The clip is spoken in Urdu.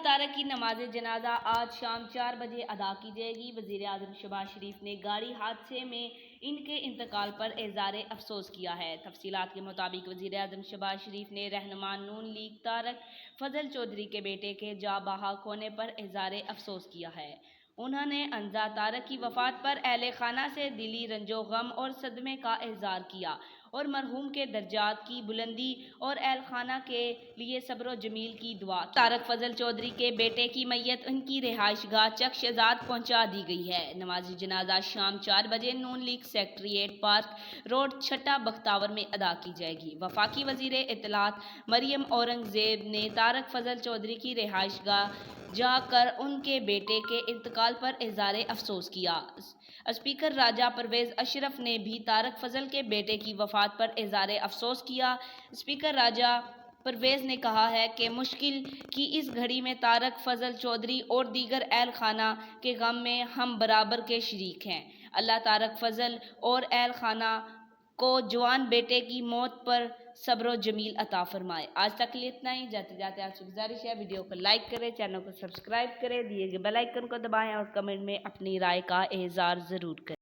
طارق کی نماز جنازہ آج شام 4 بجے ادا کی جائے گی۔ وزیر اعظم شہباز شریف نے گاڑی حادثے میں ان کے انتقال پر اظہار افسوس کیا ہے۔ تفصیلات کے مطابق وزیر اعظم شہباز شریف نے رہنما نون لیگ طارق فضل چودھری کے بیٹے کے جاں بحق ہونے پر اظہار افسوس کیا ہے۔ انہوں نے عنزا طارق کی وفات پر اہل خانہ سے دلی رنج و غم اور صدمے کا اظہار کیا اور مرحوم کے درجات کی بلندی اور اہل خانہ کے لیے صبر و جمیل کی دعا کی۔ طارق فضل چودھری کے بیٹے کی میت ان کی رہائش گاہ چک شہزاد پہنچا دی گئی ہے۔ نماز جنازہ شام 4 بجے نون لیگ سیکریٹریٹ پارک روڈ چھٹا بختاور میں ادا کی جائے گی۔ وفاقی وزیر اطلاعات مریم اورنگزیب نے طارق فضل چودھری کی رہائش گاہ جا کر ان کے بیٹے کے انتقال پر اظہار افسوس کیا۔ اسپیکر راجہ پرویز اشرف نے بھی طارق فضل کے بیٹے کی وفات پر اظہار افسوس کیا۔ اسپیکر راجہ پرویز نے کہا ہے کہ مشکل کی اس گھڑی میں طارق فضل چودھری اور دیگر اہل خانہ کے غم میں ہم برابر کے شریک ہیں۔ اللہ طارق فضل اور اہل خانہ کو جوان بیٹے کی موت پر صبر و جمیل عطا فرمائے۔ آج تک کے لیے اتنا ہی۔ جاتے جاتے آپ سے گزارش ہے ویڈیو کو لائک کریں، چینل کو سبسکرائب کریں، دیے گئے بیل آئیکن کو دبائیں اور کمنٹ میں اپنی رائے کا اظہار ضرور کریں۔